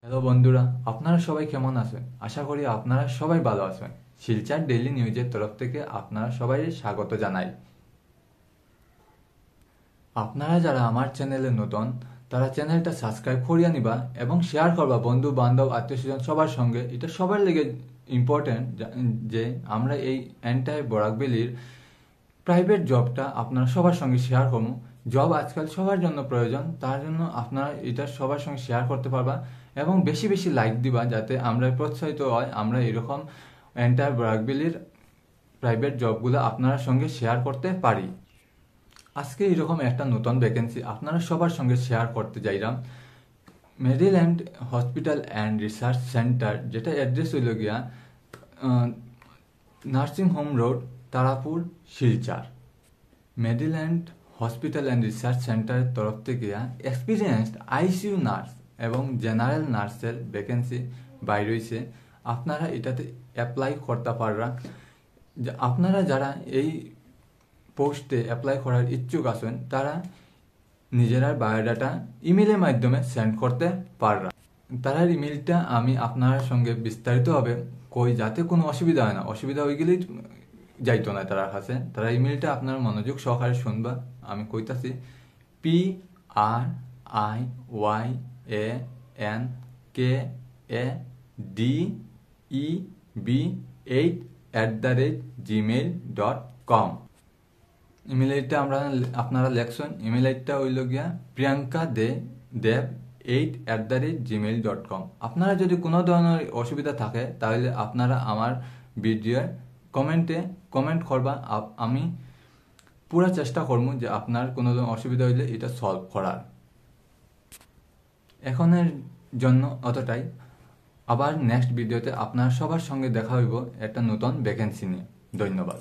Hello বন্ধুরা, আপনারা সবাই কেমন আছেন? আশা করি আপনারা সবাই ভালো আছেন। শিলচর ডেইলি নিউজের তরফ থেকে আপনারা সবাই স্বাগত জানাই। আপনারা যারা আমার চ্যানেলে নতুন, তারা চ্যানেলটা সাবস্ক্রাইব করিয়া নিবা এবং শেয়ার করবা বন্ধু বান্ধব আত্মীয় স্বজন সবার সঙ্গে। এটা সবার লেগে ইম্পর্টেন্ট যে আমরা এই এন্টায়ার বরাক ভ্যালির প্রাইভেট জবটা আপনারা সবার সঙ্গে শেয়ার করবো। জব আজকাল সবার জন্য প্রয়োজন, তার জন্য আপনারা এটা সবার সঙ্গে শেয়ার করতে পারবা এবং বেশি বেশি লাইক দিবা, যাতে আমরা প্রোৎসাহিত হয় আমরা এরকম এন্টায়ার বরাক ভ্যালির প্রাইভেট জবগুলো আপনার সঙ্গে শেয়ার করতে পারি। আজকে এরকম একটা নতুন ভ্যাকেন্সি আপনারা সবার সঙ্গে শেয়ার করতে যাইলাম। Maryland hospital and research centre, যেটা অ্যাড্রেস হইল গিয়া nursing home road, Tarapur, Silchar. Maryland hospital and research সেন্টারের তরফ থেকে এক্সপিরিয়েন্সড আইসিইউ নার্স এবং জেনারেল নার্সের ভ্যাকেন্সি বাইর হয়েছে। আপনারা এটাতে অ্যাপ্লাই করতে পাররা। আপনারা যারা এই পোস্টে অ্যাপ্লাই করার ইচ্ছুক আছেন, তারা নিজেরা বায়োডাটা ইমেলের মাধ্যমে সেন্ড করতে পাররা। তার ইমেলটা আমি আপনার সঙ্গে বিস্তারিতভাবে কই, যাতে কোনো অসুবিধা হয় না। অসুবিধা হয়ে গেলেই যাইতো না তার কাছে। তারা ইমেলটা আপনার মনোযোগ সহকারে শুনবা। আমি কইতাছি PRIANKADEB8@gmail.com। ইমেল আইডিটা আপনারা লেখছেন। ইমেল আইডিটা হইল গিয়া priyankadev8@gmail.com। আপনারা যদি কোনো ধরনের অসুবিধা থাকে, তাহলে আপনারা আমার ভিডিওর কমেন্ট করবা। আমি পুরা চেষ্টা করবো যে আপনার কোনো অসুবিধা হইলে এটা সলভ করার। এখনের জন্য অতটাই। আবার নেক্সট ভিডিওতে আপনার সবার সঙ্গে দেখা হইব একটা নতুন ভ্যাকেন্সি নিয়ে। ধন্যবাদ।